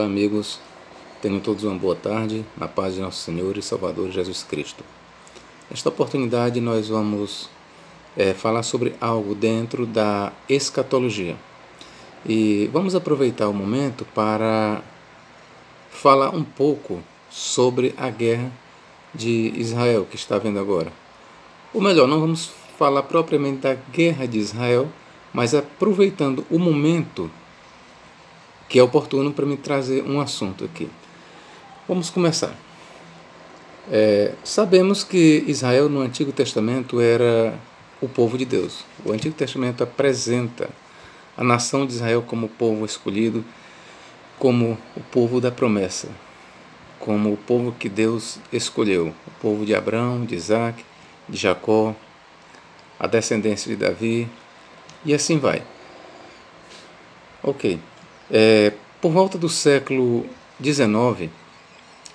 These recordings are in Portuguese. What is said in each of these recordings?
Olá amigos, tenham todos uma boa tarde, na paz de nosso Senhor e Salvador Jesus Cristo. Nesta oportunidade nós vamos falar sobre algo dentro da escatologia. E vamos aproveitar o momento para falar um pouco sobre a guerra de Israel que está havendo agora. Ou melhor, não vamos falar propriamente da guerra de Israel, mas aproveitando o momento que é oportuno para me trazer um assunto aqui. Vamos começar. Sabemos que Israel no Antigo Testamento era o povo de Deus. O Antigo Testamento apresenta a nação de Israel como o povo escolhido, como o povo da promessa, como o povo que Deus escolheu, o povo de Abraão, de Isaac, de Jacó, a descendência de Davi, e assim vai. Ok. Por volta do século XIX,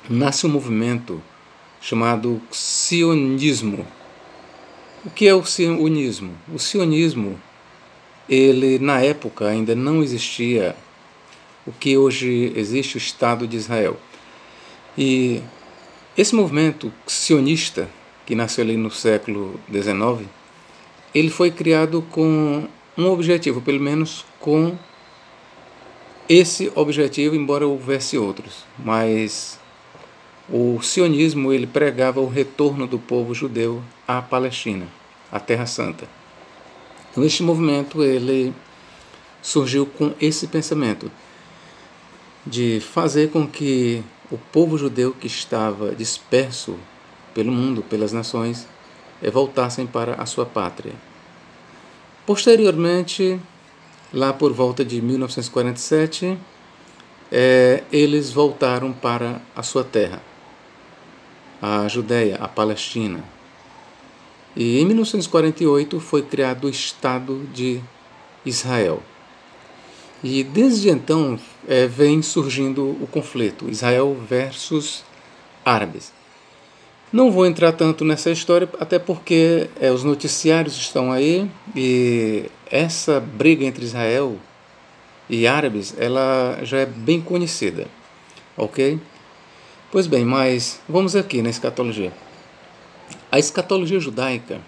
nasce um movimento chamado sionismo. O que é o sionismo? O sionismo, ele na época ainda não existia o que hoje existe, o Estado de Israel. E esse movimento sionista, que nasceu ali no século XIX, ele foi criado com um objetivo, pelo menos com esse objetivo, embora houvesse outros, mas o sionismo ele pregava o retorno do povo judeu à Palestina, à Terra Santa. Então este movimento ele surgiu com esse pensamento de fazer com que o povo judeu que estava disperso pelo mundo, pelas nações, voltassem para a sua pátria. Posteriormente, lá por volta de 1947, eles voltaram para a sua terra, a Judéia, a Palestina. E em 1948 foi criado o Estado de Israel. E desde então vem surgindo o conflito, Israel versus árabes. Não vou entrar tanto nessa história, até porque os noticiários estão aí e essa briga entre Israel e árabes, ela já é bem conhecida, ok? Pois bem, mas vamos aqui na escatologia. A escatologia judaica,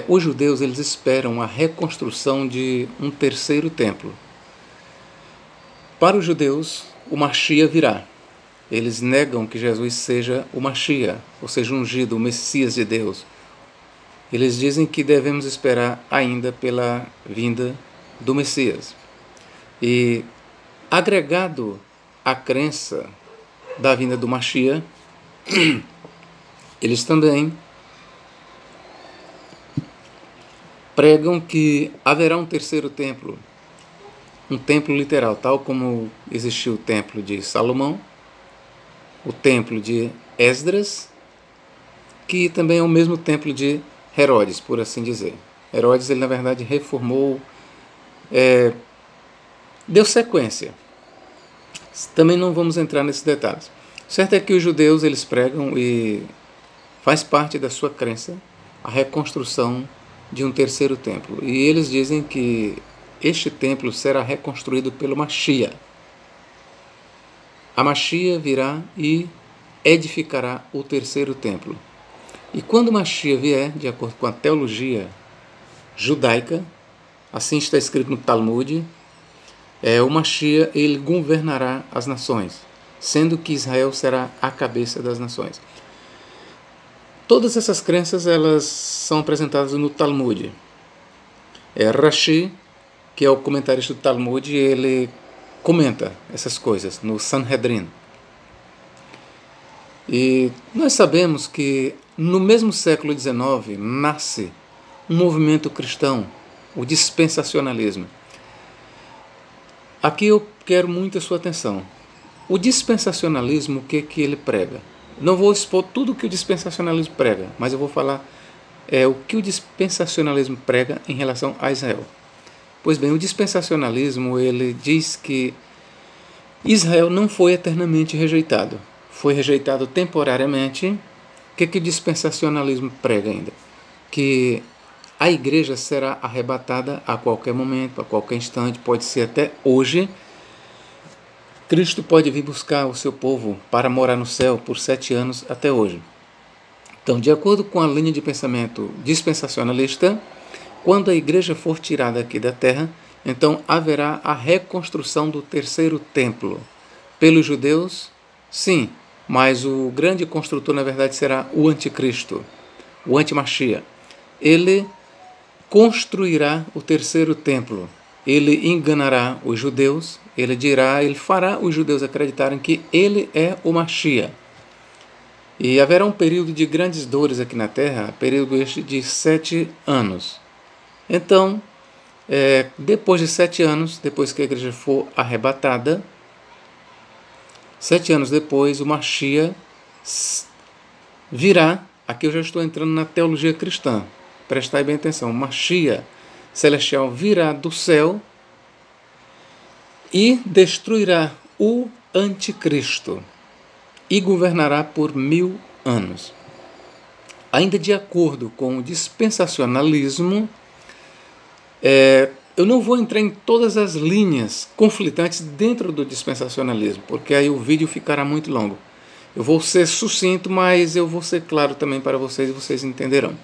os judeus eles esperam a reconstrução de um terceiro templo. Para os judeus, o Mashiach virá. Eles negam que Jesus seja o Mashiach, ou seja, ungido, o Messias de Deus. Eles dizem que devemos esperar ainda pela vinda do Messias. E agregado à crença da vinda do Mashiach, eles também pregam que haverá um terceiro templo, um templo literal, tal como existiu o templo de Salomão, o templo de Esdras, que também é o mesmo templo de Herodes, por assim dizer. Herodes, ele na verdade reformou, deu sequência. Também não vamos entrar nesses detalhes. O certo é que os judeus, eles pregam e faz parte da sua crença a reconstrução de um terceiro templo. E eles dizem que este templo será reconstruído pelo Mashiach. A Mashiach virá e edificará o terceiro templo. E quando o Mashiach vier, de acordo com a teologia judaica, assim está escrito no Talmud, o Mashiach ele governará as nações, sendo que Israel será a cabeça das nações. Todas essas crenças elas são apresentadas no Talmud. Rashi, que é o comentarista do Talmud, ele comenta essas coisas no Sanhedrin. E nós sabemos que no mesmo século XIX nasce um movimento cristão, o dispensacionalismo. Aqui eu quero muito a sua atenção. O dispensacionalismo, o que ele prega? Não vou expor tudo o que o dispensacionalismo prega, mas eu vou falar o que o dispensacionalismo prega em relação a Israel. Pois bem, o dispensacionalismo ele diz que Israel não foi eternamente rejeitado, foi rejeitado temporariamente. O que o dispensacionalismo prega ainda? Que a igreja será arrebatada a qualquer momento, a qualquer instante, pode ser até hoje, Cristo pode vir buscar o seu povo para morar no céu por 7 anos até hoje. Então, de acordo com a linha de pensamento dispensacionalista, quando a igreja for tirada aqui da terra, então haverá a reconstrução do terceiro templo. Pelos judeus, sim, mas o grande construtor, na verdade, será o anticristo, o antimachia. Ele construirá o terceiro templo. Ele enganará os judeus, ele fará os judeus acreditarem que ele é o Machia. E haverá um período de grandes dores aqui na terra, período este de 7 anos. Então, depois de 7 anos, depois que a igreja for arrebatada, 7 anos depois, o Machia virá. Aqui eu já estou entrando na teologia cristã. Prestai bem atenção. O Machia celestial virá do céu e destruirá o anticristo e governará por 1000 anos. Ainda de acordo com o dispensacionalismo, eu não vou entrar em todas as linhas conflitantes dentro do dispensacionalismo, porque aí o vídeo ficará muito longo. Eu vou ser sucinto, mas eu vou ser claro também para vocês e vocês entenderão.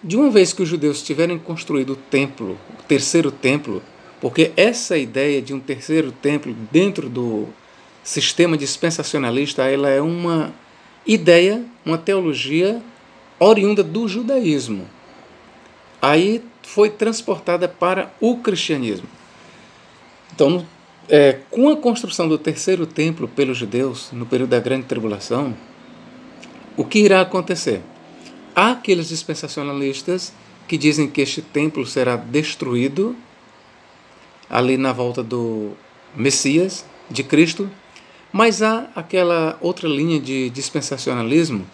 De uma vez que os judeus tiverem construído o templo, o terceiro templo, porque essa ideia de um terceiro templo dentro do sistema dispensacionalista, ela é uma ideia, uma teologia oriunda do judaísmo. Aí foi transportada para o cristianismo. Então, com a construção do terceiro templo pelos judeus, no período da Grande Tribulação, o que irá acontecer? Há aqueles dispensacionalistas que dizem que este templo será destruído ali na volta do Messias, de Cristo, mas há aquela outra linha de dispensacionalismo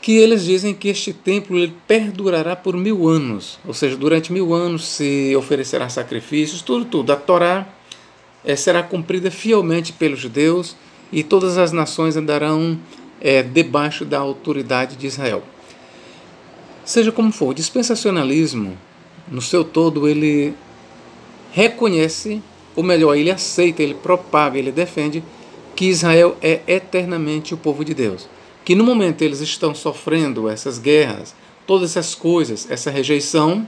que eles dizem que este templo ele perdurará por 1000 anos, ou seja, durante 1000 anos se oferecerá sacrifícios, tudo. A Torá será cumprida fielmente pelos judeus e todas as nações andarão debaixo da autoridade de Israel. Seja como for, o dispensacionalismo, no seu todo, ele reconhece, ou melhor, ele aceita, ele propaga, ele defende que Israel é eternamente o povo de Deus. Que no momento eles estão sofrendo essas guerras, todas essas coisas, essa rejeição,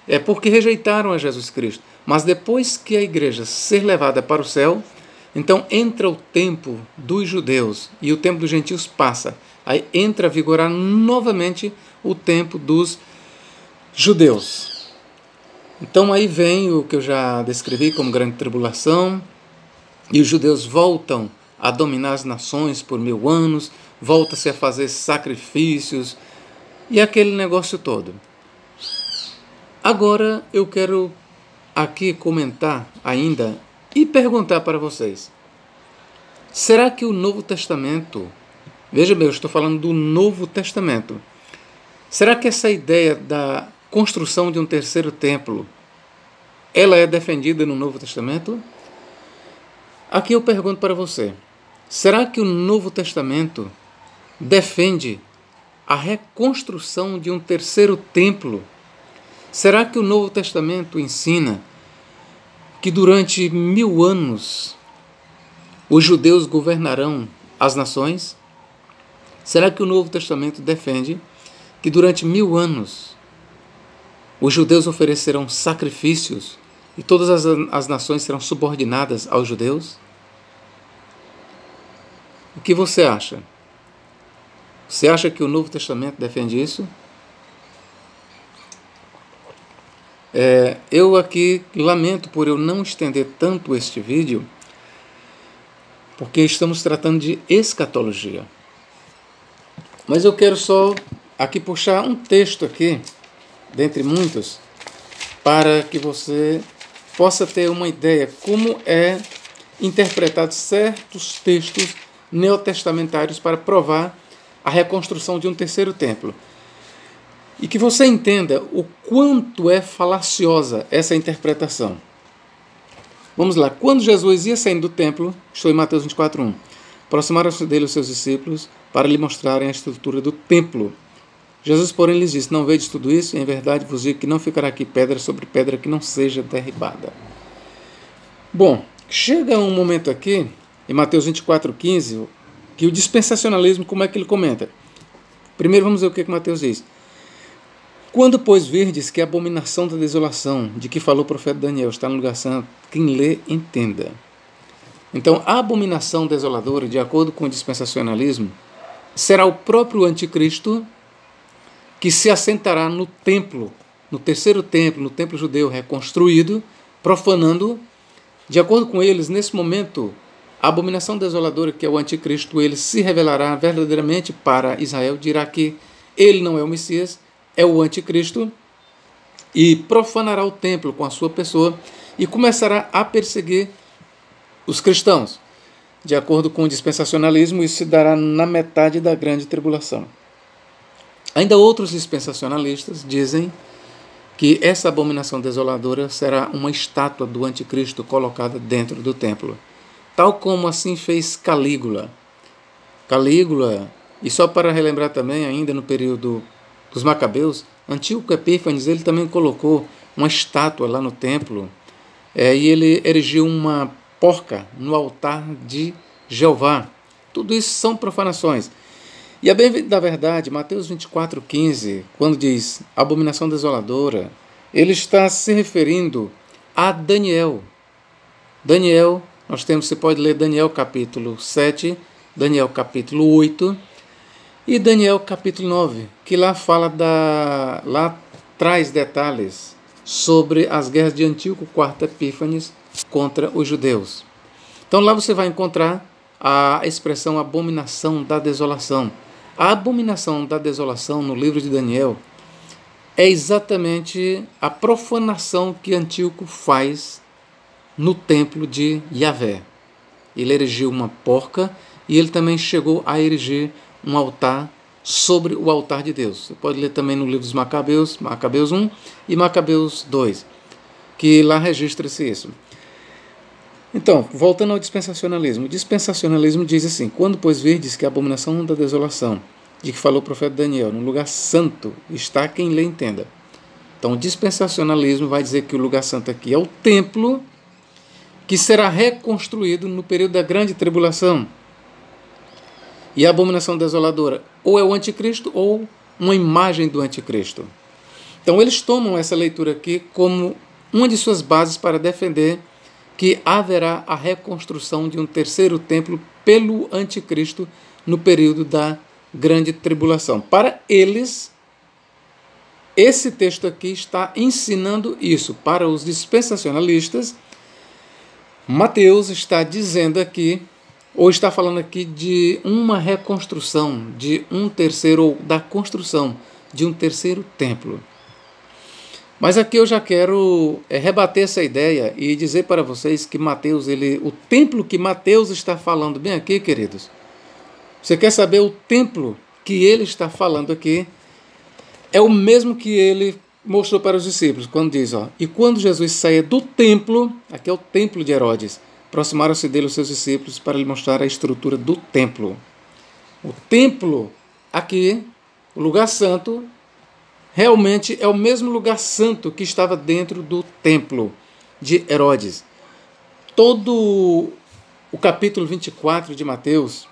é porque rejeitaram a Jesus Cristo. Mas depois que a igreja ser levada para o céu, então entra o tempo dos judeus e o tempo dos gentios passa. Aí entra a vigorar novamente o tempo dos judeus. Então aí vem o que eu já descrevi como grande tribulação, e os judeus voltam a dominar as nações por 1000 anos, volta-se a fazer sacrifícios e aquele negócio todo. Agora eu quero aqui comentar ainda e perguntar para vocês: será que o Novo Testamento, veja bem, eu estou falando do Novo Testamento, será que essa ideia da construção de um terceiro templo, ela é defendida no Novo Testamento? Aqui eu pergunto para você: será que o Novo Testamento defende a reconstrução de um terceiro templo? Será que o Novo Testamento ensina que durante 1000 anos os judeus governarão as nações? Será que o Novo Testamento defende que durante 1000 anos os judeus oferecerão sacrifícios e todas as nações serão subordinadas aos judeus? O que você acha? Você acha que o Novo Testamento defende isso? Eu aqui lamento por eu não estender tanto este vídeo, porque estamos tratando de escatologia. Mas eu quero só aqui puxar um texto aqui, dentre muitos, para que você possa ter uma ideia como é interpretado certos textos neotestamentários para provar a reconstrução de um terceiro templo. E que você entenda o quanto é falaciosa essa interpretação. Vamos lá. Quando Jesus ia saindo do templo, estou em Mateus 24:1, aproximaram-se dele os seus discípulos para lhe mostrarem a estrutura do templo. Jesus, porém, lhes disse: não vedes tudo isso? Em verdade vos digo que não ficará aqui pedra sobre pedra que não seja derribada. Bom, Chega um momento aqui, em Mateus 24:15, que o dispensacionalismo, como é que ele comenta? Primeiro vamos ver o que Mateus diz. Quando, pois, virdes que a abominação da desolação, de que falou o profeta Daniel, está no lugar santo, quem lê, entenda. Então, a abominação desoladora, de acordo com o dispensacionalismo, será o próprio anticristo que se assentará no templo, no terceiro templo, no templo judeu reconstruído, profanando. De acordo com eles, nesse momento, a abominação desoladora, que é o anticristo, ele se revelará verdadeiramente para Israel, dirá que ele não é o Messias, é o anticristo, e profanará o templo com a sua pessoa e começará a perseguir os cristãos. De acordo com o dispensacionalismo, isso se dará na metade da grande tribulação. Ainda outros dispensacionalistas dizem que essa abominação desoladora será uma estátua do anticristo colocada dentro do templo, tal como assim fez Calígula. Calígula, e só para relembrar também, ainda no período dos Macabeus, Antíoco Epífanes, ele também colocou uma estátua lá no templo, e ele erigiu uma porca no altar de Jeová. Tudo isso são profanações. E a bem da verdade, Mateus 24:15, quando diz abominação desoladora, ele está se referindo a Daniel. Daniel, nós temos, você pode ler Daniel capítulo 7, Daniel capítulo 8 e Daniel capítulo 9, que lá fala lá traz detalhes sobre as guerras de Antíoco IV Epífanes contra os judeus. Então lá você vai encontrar a expressão abominação da desolação. A abominação da desolação no livro de Daniel é exatamente a profanação que Antíoco faz no templo de Yahvé. Ele erigiu uma porca e ele também chegou a erigir um altar sobre o altar de Deus. Você pode ler também no livro dos Macabeus, Macabeus 1 e Macabeus 2, que lá registra-se isso. Então, voltando ao dispensacionalismo. O dispensacionalismo diz assim: quando, pois, virdes que a abominação da desolação, de que falou o profeta Daniel, no lugar santo, está quem lê entenda. Então, o dispensacionalismo vai dizer que o lugar santo aqui é o templo, que será reconstruído no período da grande tribulação. E a abominação desoladora ou é o anticristo ou uma imagem do anticristo. Então, eles tomam essa leitura aqui como uma de suas bases para defender que haverá a reconstrução de um terceiro templo pelo anticristo no período da grande tribulação. Para eles, esse texto aqui está ensinando isso. Para os dispensacionalistas, Mateus está dizendo aqui, ou está falando aqui de uma reconstrução de um terceiro, ou da construção de um terceiro templo. Mas aqui eu já quero rebater essa ideia e dizer para vocês que Mateus, o templo que Mateus está falando bem aqui, queridos, você quer saber o templo que ele está falando aqui? É o mesmo que ele mostrou para os discípulos, quando diz, e quando Jesus saía do templo, aqui é o templo de Herodes, aproximaram-se dele os seus discípulos para lhe mostrar a estrutura do templo. O templo aqui, o lugar santo, realmente é o mesmo lugar santo que estava dentro do templo de Herodes. Todo o capítulo 24 de Mateus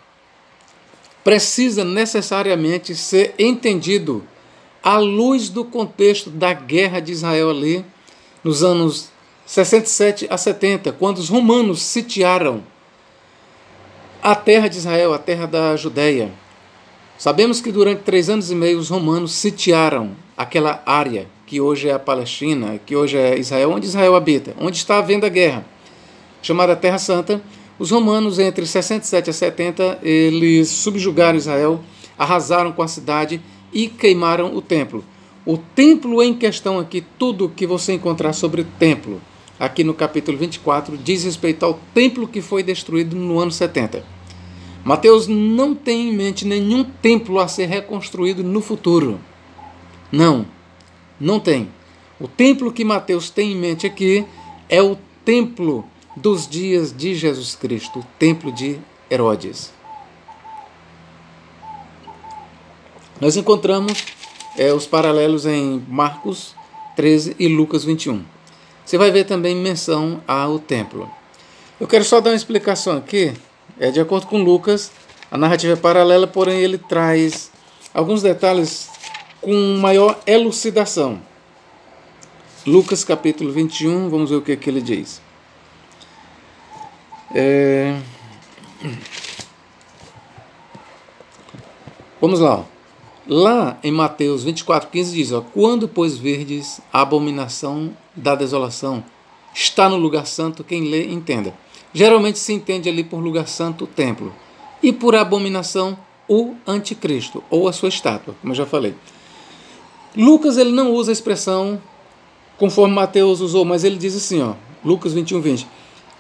precisa necessariamente ser entendido à luz do contexto da guerra de Israel ali, nos anos 67 a 70, quando os romanos sitiaram a terra de Israel, a terra da Judéia. Sabemos que durante 3 anos e meio os romanos sitiaram aquela área que hoje é a Palestina, que hoje é Israel, onde Israel habita, onde está havendo a guerra, chamada Terra Santa. Os romanos, entre 67 a 70, eles subjugaram Israel, arrasaram com a cidade e queimaram o templo. O templo em questão aqui, tudo que você encontrar sobre o templo, aqui no capítulo 24, diz respeito ao templo que foi destruído no ano 70. Mateus não tem em mente nenhum templo a ser reconstruído no futuro. Não, não tem. O templo que Mateus tem em mente aqui é o templo dos dias de Jesus Cristo, o templo de Herodes. Nós encontramos os paralelos em Marcos 13 e Lucas 21. Você vai ver também menção ao templo. Eu quero só dar uma explicação aqui. De acordo com Lucas, a narrativa é paralela, porém ele traz alguns detalhes com maior elucidação. Lucas capítulo 21, vamos ver o que ele diz. Vamos lá. Lá em Mateus 24:15 diz, quando, pois, verdes a abominação da desolação, está no lugar santo, quem lê, entenda. Geralmente se entende ali por lugar santo o templo, e por abominação o anticristo, ou a sua estátua, como eu já falei. Lucas ele não usa a expressão conforme Mateus usou, mas ele diz assim, Lucas 21:20,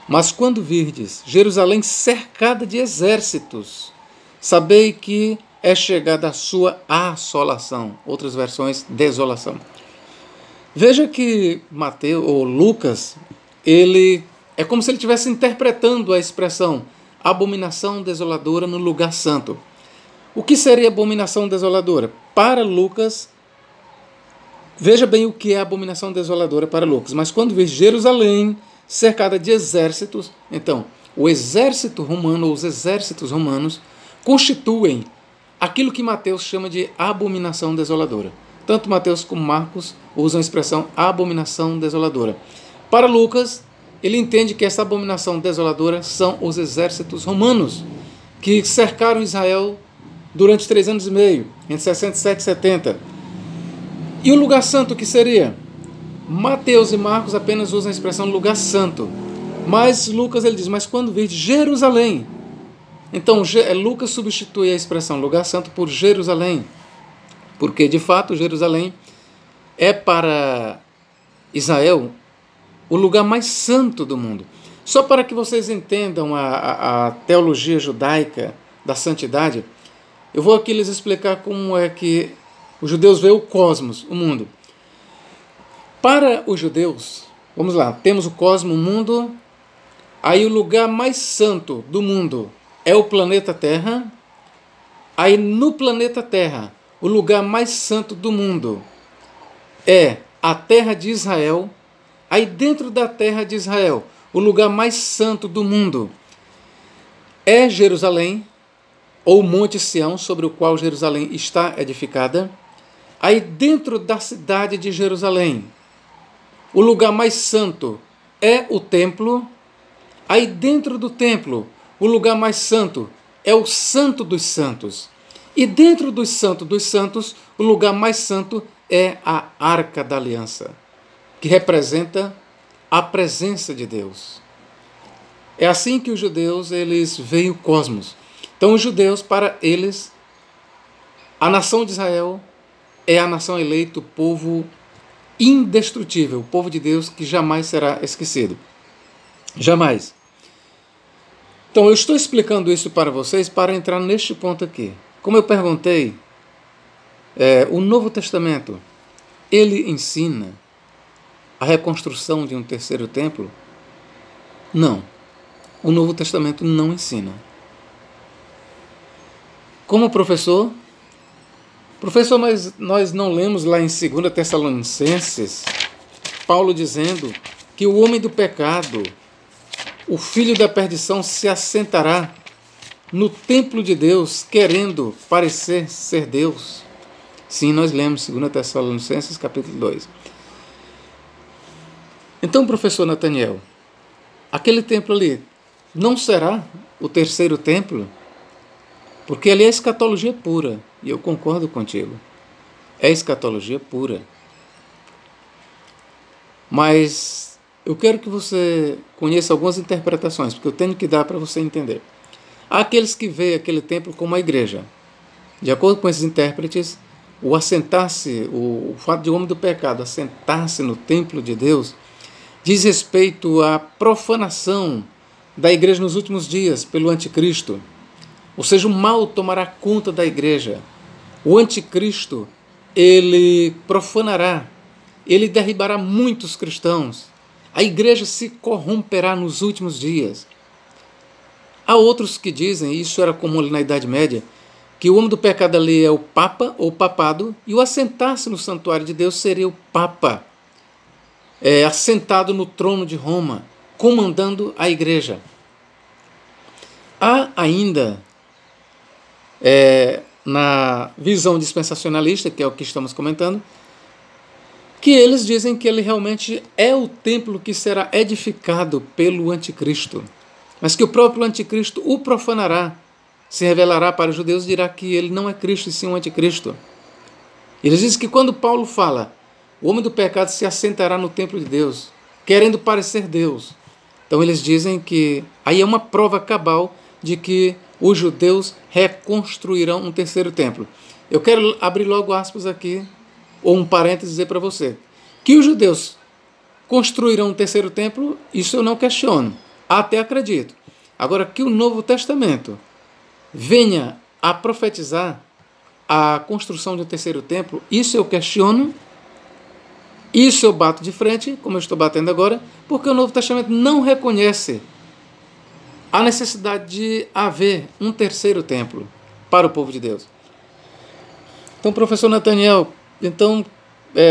mas quando virdes Jerusalém cercada de exércitos, sabei que é chegada a sua assolação. Outras versões, desolação. Veja que Mateus, ou Lucas, ele é como se ele estivesse interpretando a expressão abominação desoladora no lugar santo. O que seria abominação desoladora? Para Lucas, veja bem o que é abominação desoladora para Lucas. Mas quando vê Jerusalém cercada de exércitos, então, o exército romano, ou os exércitos romanos, constituem aquilo que Mateus chama de abominação desoladora. Tanto Mateus como Marcos usam a expressão abominação desoladora. Para Lucas, ele entende que essa abominação desoladora são os exércitos romanos, que cercaram Israel durante 3 anos e meio, entre 67 e 70. E o lugar santo que seria? Mateus e Marcos apenas usam a expressão lugar santo. Mas Lucas ele diz, mas quando vir Jerusalém, então Lucas substitui a expressão lugar santo por Jerusalém, porque de fato Jerusalém é para Israel o lugar mais santo do mundo. Só para que vocês entendam a teologia judaica da santidade, eu vou aqui lhes explicar como é que os judeus veem o cosmos, o mundo. Para os judeus, vamos lá, temos o cosmos, o mundo, aí o lugar mais santo do mundo é o planeta Terra. Aí no planeta Terra, o lugar mais santo do mundo é a terra de Israel. Aí dentro da terra de Israel, o lugar mais santo do mundo é Jerusalém, ou Monte Sião, sobre o qual Jerusalém está edificada. Aí dentro da cidade de Jerusalém, o lugar mais santo é o templo. Aí dentro do templo, o lugar mais santo é o Santo dos Santos. E dentro do Santo dos Santos, o lugar mais santo é a Arca da Aliança, que representa a presença de Deus. É assim que os judeus eles veem o cosmos. Então os judeus, para eles, a nação de Israel é a nação eleita, o povo indestrutível, o povo de Deus que jamais será esquecido. Jamais. Então eu estou explicando isso para vocês para entrar neste ponto aqui. Como eu perguntei, o Novo Testamento, ele ensina a reconstrução de um terceiro templo? Não. O Novo Testamento não ensina. Como professor, mas nós não lemos lá em 2 Tessalonicenses, Paulo dizendo que o homem do pecado, o filho da perdição, se assentará no templo de Deus, querendo parecer ser Deus. Sim, nós lemos 2 Tessalonicenses, capítulo 2. Então, professor Nathaniel, aquele templo ali não será o terceiro templo? Porque ali é escatologia pura, e eu concordo contigo. É escatologia pura. Mas eu quero que você conheça algumas interpretações, porque eu tenho que dar para você entender. Há aqueles que veem aquele templo como uma igreja. De acordo com esses intérpretes, o assentar-se, o fato de o homem do pecado assentar-se no templo de Deus, diz respeito à profanação da igreja nos últimos dias pelo anticristo. Ou seja, o mal tomará conta da igreja. O anticristo, ele profanará, ele derribará muitos cristãos. A igreja se corromperá nos últimos dias. Há outros que dizem, e isso era comum ali na Idade Média, que o homem do pecado ali é o Papa ou papado, e o assentar-se no santuário de Deus seria o Papa, assentado no trono de Roma, comandando a igreja. Há ainda, na visão dispensacionalista, que é o que estamos comentando, que eles dizem que ele realmente é o templo que será edificado pelo anticristo, mas que o próprio anticristo o profanará, se revelará para os judeus e dirá que ele não é Cristo e sim um anticristo. Eles dizem que quando Paulo fala, o homem do pecado se assentará no templo de Deus, querendo parecer Deus. Então eles dizem que aí é uma prova cabal de que os judeus reconstruirão um terceiro templo. Eu quero abrir logo aspas aqui, ou um parênteses, dizer para você que os judeus construirão um terceiro templo, isso eu não questiono, até acredito. Agora, que o Novo Testamento venha a profetizar a construção de um terceiro templo, isso eu questiono, isso eu bato de frente, como eu estou batendo agora, porque o Novo Testamento não reconhece a necessidade de haver um terceiro templo para o povo de Deus. Então, professor Nathaniel, então,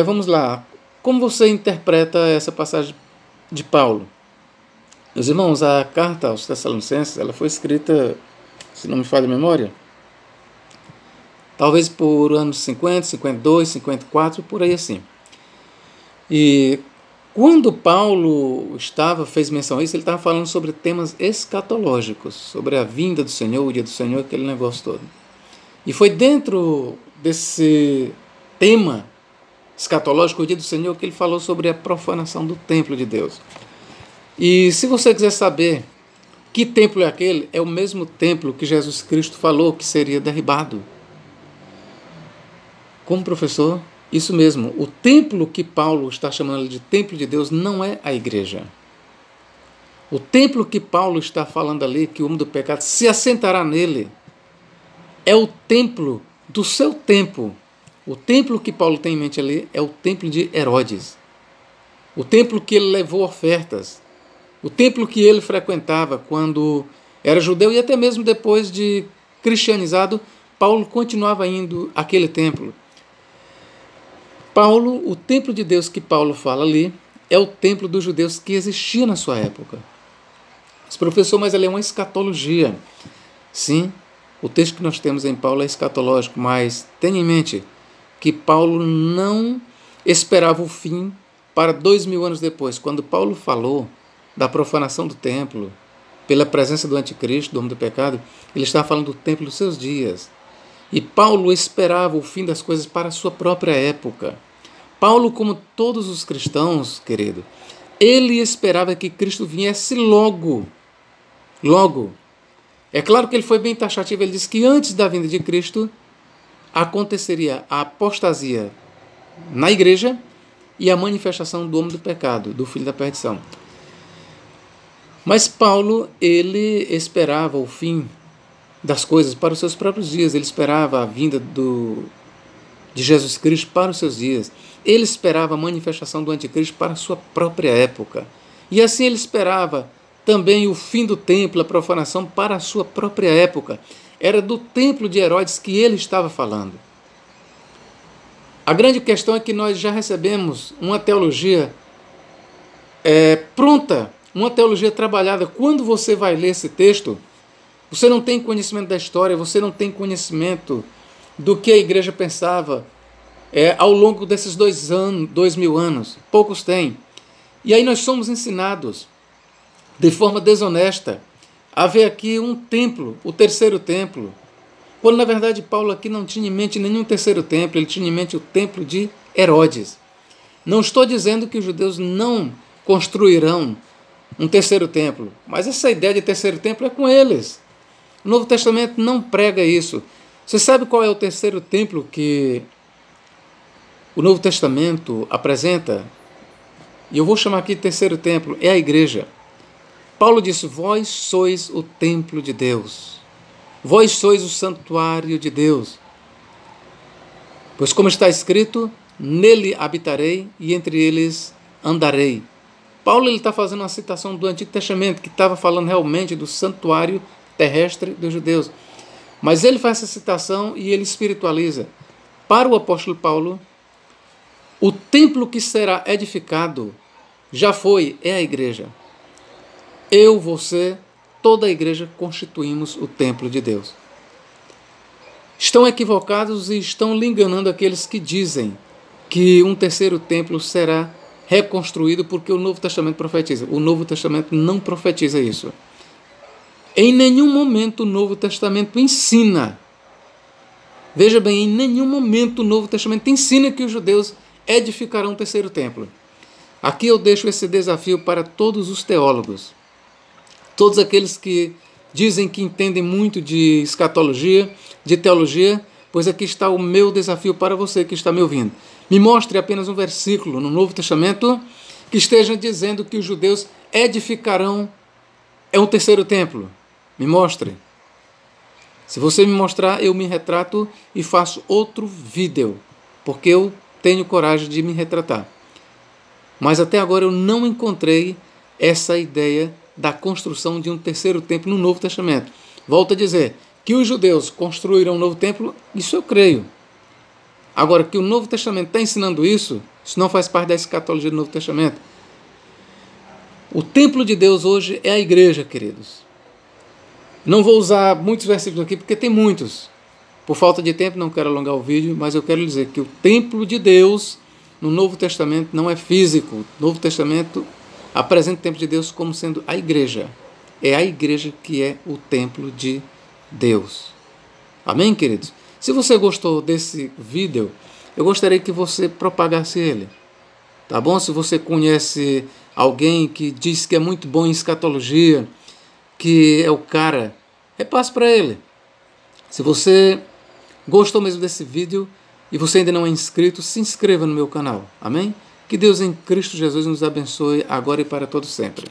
vamos lá. Como você interpreta essa passagem de Paulo? Meus irmãos, a carta aos Tessalonicenses, ela foi escrita, se não me falha a memória, talvez por anos 50, 52, 54, por aí assim. E quando Paulo fez menção a isso, ele estava falando sobre temas escatológicos, sobre a vinda do Senhor, o dia do Senhor, aquele negócio todo. E foi dentro desse tema escatológico, o dia do Senhor, que ele falou sobre a profanação do templo de Deus. E se você quiser saber que templo é aquele, é o mesmo templo que Jesus Cristo falou que seria derribado. Como professor, isso mesmo, o templo que Paulo está chamando de templo de Deus não é a igreja. O templo que Paulo está falando ali, que o homem do pecado se assentará nele, é o templo do seu tempo. O templo que Paulo tem em mente ali é o templo de Herodes. O templo que ele levou ofertas. O templo que ele frequentava quando era judeu e até mesmo depois de cristianizado, Paulo continuava indo àquele templo. O templo de Deus que Paulo fala ali é o templo dos judeus que existia na sua época. Mas, professor, mas ali é uma escatologia. Sim, o texto que nós temos em Paulo é escatológico, mas tenha em mente que Paulo não esperava o fim para 2000 anos depois. Quando Paulo falou da profanação do templo, pela presença do anticristo, do homem do pecado, ele estava falando do templo dos seus dias. E Paulo esperava o fim das coisas para a sua própria época. Paulo, como todos os cristãos, querido, ele esperava que Cristo viesse logo. Logo. É claro que ele foi bem taxativo, ele disse que antes da vinda de Cristo aconteceria a apostasia na igreja e a manifestação do homem do pecado, do filho da perdição. Mas Paulo, ele esperava o fim das coisas para os seus próprios dias, ele esperava a vinda de Jesus Cristo para os seus dias, ele esperava a manifestação do anticristo para a sua própria época, e assim ele esperava também o fim do templo, a profanação para a sua própria época. Era do templo de Herodes que ele estava falando. A grande questão é que nós já recebemos uma teologia pronta, uma teologia trabalhada. Quando você vai ler esse texto, você não tem conhecimento da história, você não tem conhecimento do que a igreja pensava ao longo desses 2000 anos. Poucos têm. E aí nós somos ensinados, de forma desonesta, a ver aqui um templo, o terceiro templo, quando na verdade Paulo aqui não tinha em mente nenhum terceiro templo, ele tinha em mente o templo de Herodes. Não estou dizendo que os judeus não construirão um terceiro templo, mas essa ideia de terceiro templo é com eles. O Novo Testamento não prega isso. Você sabe qual é o terceiro templo que o Novo Testamento apresenta? E eu vou chamar aqui de terceiro templo, é a igreja. Paulo disse, vós sois o templo de Deus. Vós sois o santuário de Deus. Pois como está escrito, nele habitarei e entre eles andarei. Paulo está fazendo uma citação do Antigo Testamento, que estava falando realmente do santuário terrestre dos judeus. Mas ele faz essa citação e ele espiritualiza. Para o apóstolo Paulo, o templo que será edificado já foi, é a igreja. Eu, você, toda a igreja constituímos o templo de Deus. Estão equivocados e estão lhe enganando aqueles que dizem que um terceiro templo será reconstruído porque o Novo Testamento profetiza. O Novo Testamento não profetiza isso. Em nenhum momento o Novo Testamento ensina. Veja bem, em nenhum momento o Novo Testamento ensina que os judeus edificarão um terceiro templo. Aqui eu deixo esse desafio para todos os teólogos. Todos aqueles que dizem que entendem muito de escatologia, de teologia, pois aqui está o meu desafio para você que está me ouvindo. Me mostre apenas um versículo no Novo Testamento que esteja dizendo que os judeus edificarão um terceiro templo. Me mostre. Se você me mostrar, eu me retrato e faço outro vídeo, porque eu tenho coragem de me retratar. Mas até agora eu não encontrei essa ideia da construção de um terceiro templo no Novo Testamento. Volto a dizer, que os judeus construirão um novo templo, isso eu creio. Agora, que o Novo Testamento está ensinando isso não faz parte da escatologia do Novo Testamento. O templo de Deus hoje é a igreja, queridos. Não vou usar muitos versículos aqui, porque tem muitos. Por falta de tempo, não quero alongar o vídeo, mas eu quero dizer que o templo de Deus no Novo Testamento não é físico. O Novo Testamento apresenta o templo de Deus como sendo a igreja. É a igreja que é o templo de Deus. Amém, queridos? Se você gostou desse vídeo, eu gostaria que você propagasse ele. Tá bom? Se você conhece alguém que diz que é muito bom em escatologia, que é o cara, repasse para ele. Se você gostou mesmo desse vídeo e você ainda não é inscrito, se inscreva no meu canal. Amém? Que Deus em Cristo Jesus nos abençoe agora e para todo sempre.